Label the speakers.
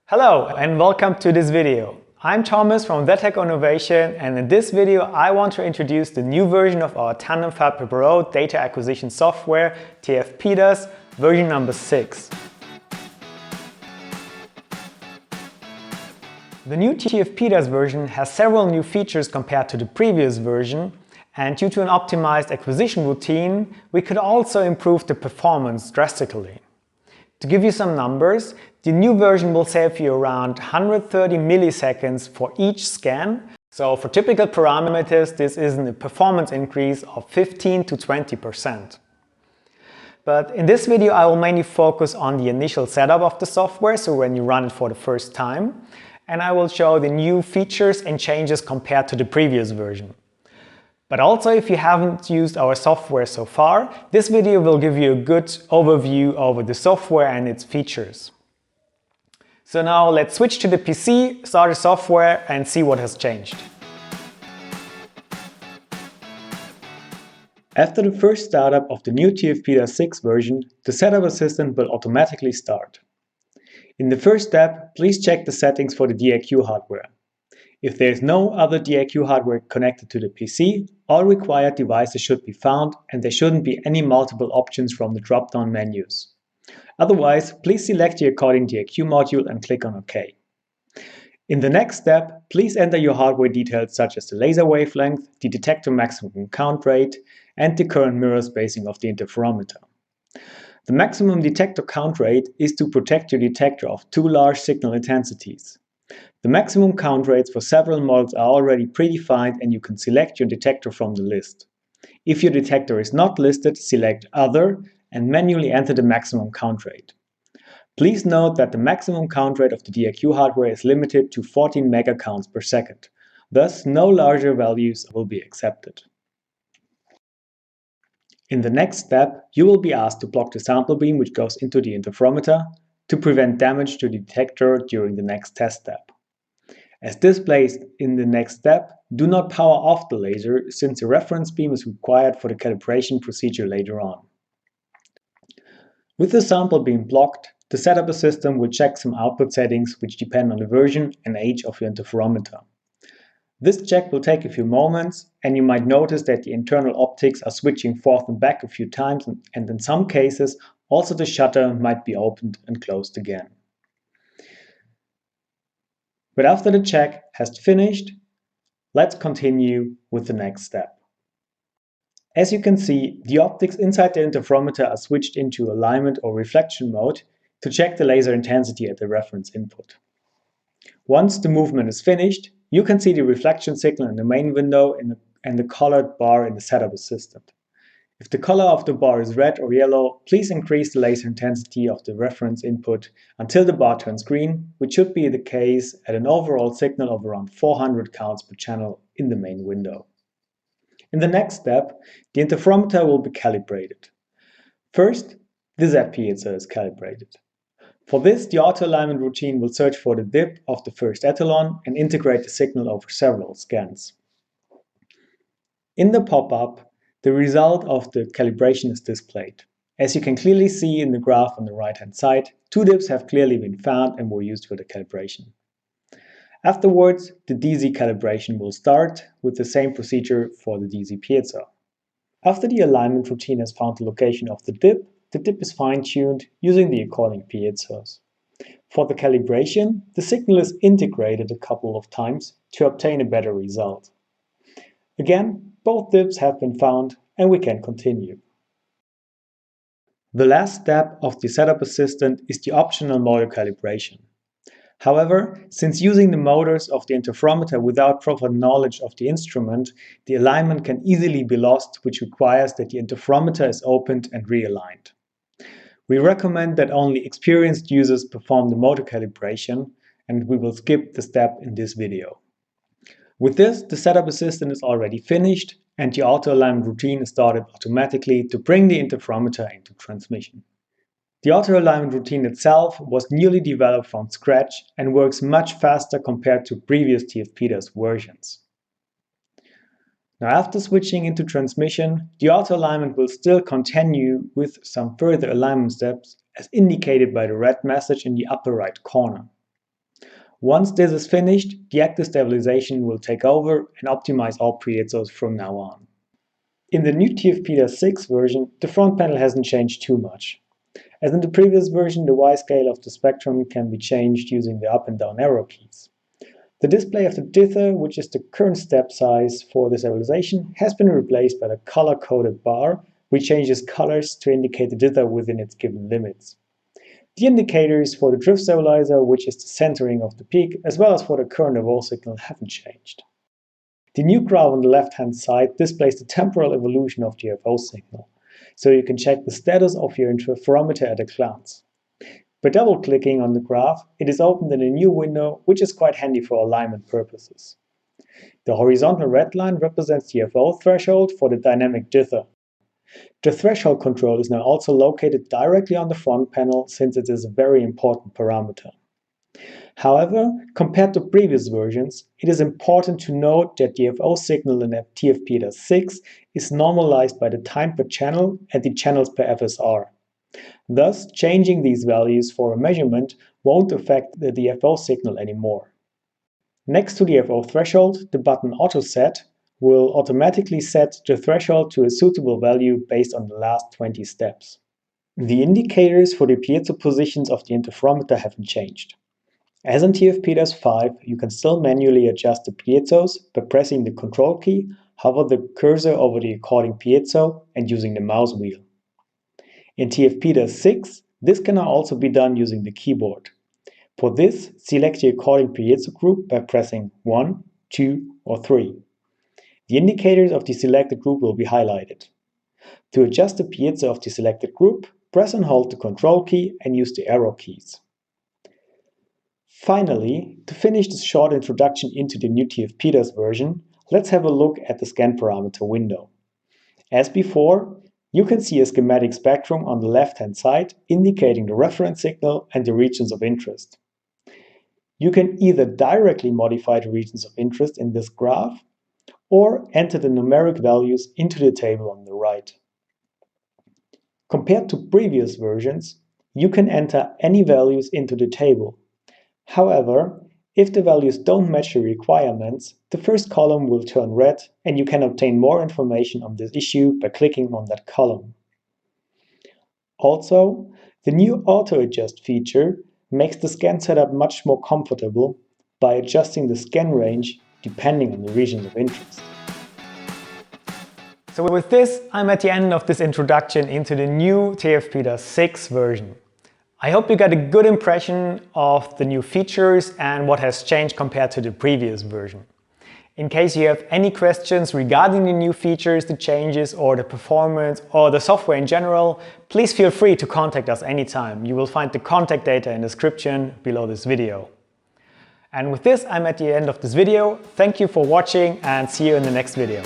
Speaker 1: Hello and welcome to this video. I'm Thomas from thaTEC Innovation, and in this video I want to introduce the new version of our Tandem Fabry-Pérot data acquisition software, TFPDAS, version number 6. The new TFPDAS version has several new features compared to the previous version, and due to an optimized acquisition routine, we could also improve the performance drastically. To give you some numbers, the new version will save you around 130 milliseconds for each scan. So for typical parameters, this is a performance increase of 15 to 20%. But in this video, I will mainly focus on the initial setup of the software, so when you run it for the first time, and I will show the new features and changes compared to the previous version. But also, if you haven't used our software so far, this video will give you a good overview over the software and its features. So now let's switch to the PC, start the software and see what has changed. After the first startup of the new TFPDAS6 version, the setup assistant will automatically start. In the first step, please check the settings for the DIQ hardware. If there is no other DIQ hardware connected to the PC, all required devices should be found and there shouldn't be any multiple options from the drop-down menus. Otherwise, please select the according DIQ module and click on OK. In the next step, please enter your hardware details such as the laser wavelength, the detector maximum count rate, and the current mirror spacing of the interferometer. The maximum detector count rate is to protect your detector of two large signal intensities. The maximum count rates for several models are already predefined and you can select your detector from the list. If your detector is not listed, select Other and manually enter the maximum count rate. Please note that the maximum count rate of the DIQ hardware is limited to 14 megacounts per second. Thus, no larger values will be accepted. In the next step, you will be asked to block the sample beam which goes into the interferometer to prevent damage to the detector during the next test step. As displayed in the next step, do not power off the laser since a reference beam is required for the calibration procedure later on. With the sample beam blocked, the setup system will check some output settings which depend on the version and age of your interferometer. This check will take a few moments and you might notice that the internal optics are switching forth and back a few times and in some cases also the shutter might be opened and closed again. But after the check has finished, let's continue with the next step. As you can see, the optics inside the interferometer are switched into alignment or reflection mode to check the laser intensity at the reference input. Once the movement is finished, you can see the reflection signal in the main window and the colored bar in the setup assistant. If the color of the bar is red or yellow, please increase the laser intensity of the reference input until the bar turns green, which should be the case at an overall signal of around 400 counts per channel in the main window. In the next step, the interferometer will be calibrated. First, the Z piezo is calibrated. For this, the auto-alignment routine will search for the dip of the first echelon and integrate the signal over several scans. In the pop-up, the result of the calibration is displayed. As you can clearly see in the graph on the right-hand side, two dips have clearly been found and were used for the calibration. Afterwards, the DC calibration will start with the same procedure for the DC piezo. After the alignment routine has found the location of the dip is fine-tuned using the according piezos. For the calibration, the signal is integrated a couple of times to obtain a better result. Again, both dips have been found and we can continue. The last step of the setup assistant is the optional motor calibration. However, since using the motors of the interferometer without proper knowledge of the instrument, the alignment can easily be lost, which requires that the interferometer is opened and realigned. We recommend that only experienced users perform the motor calibration, and we will skip the step in this video. With this, the setup assistant is already finished and the auto-alignment routine is started automatically to bring the interferometer into transmission. The auto-alignment routine itself was newly developed from scratch and works much faster compared to previous TFPDAS versions. Now, after switching into transmission, the auto-alignment will still continue with some further alignment steps as indicated by the red message in the upper right corner. Once this is finished, the active stabilization will take over and optimize all piezos from now on. In the new TFPDAS6 version, the front panel hasn't changed too much. As in the previous version, the Y-scale of the spectrum can be changed using the up and down arrow keys. The display of the dither, which is the current step size for the stabilization, has been replaced by the color-coded bar, which changes colors to indicate the dither within its given limits. The indicators for the drift stabilizer, which is the centering of the peak, as well as for the current evolve signal, haven't changed. The new graph on the left-hand side displays the temporal evolution of the evolve signal, so you can check the status of your interferometer at a glance. By double-clicking on the graph, it is opened in a new window, which is quite handy for alignment purposes. The horizontal red line represents the evolve threshold for the dynamic dither. The threshold control is now also located directly on the front panel, since it is a very important parameter. However, compared to previous versions, it is important to note that the evolve signal in TFPDAS6 is normalized by the time per channel and the channels per FSR. Thus, changing these values for a measurement won't affect the evolve signal anymore. Next to the evolve threshold, the button Auto Set will automatically set the threshold to a suitable value based on the last 20 steps. The indicators for the piezo positions of the interferometer haven't changed. As in TFPDAS5, you can still manually adjust the piezos by pressing the control key, hover the cursor over the according piezo, and using the mouse wheel. In TFPDAS6, this can now also be done using the keyboard. For this, select the according piezo group by pressing 1, 2, or 3. The indicators of the selected group will be highlighted. To adjust the piezo of the selected group, press and hold the control key and use the arrow keys. Finally, to finish this short introduction into the new TFPDAS version, let's have a look at the scan parameter window. As before, you can see a schematic spectrum on the left-hand side indicating the reference signal and the regions of interest. You can either directly modify the regions of interest in this graph or enter the numeric values into the table on the right. Compared to previous versions, you can enter any values into the table. However, if the values don't match the requirements, the first column will turn red and you can obtain more information on this issue by clicking on that column. Also, the new Auto Adjust feature makes the scan setup much more comfortable by adjusting the scan range depending on the regions of interest. So with this, I'm at the end of this introduction into the new TFPDAS6 version. I hope you got a good impression of the new features and what has changed compared to the previous version. In case you have any questions regarding the new features, the changes, or the performance, or the software in general, please feel free to contact us anytime. You will find the contact data in the description below this video. And with this, I'm at the end of this video. Thank you for watching and see you in the next video.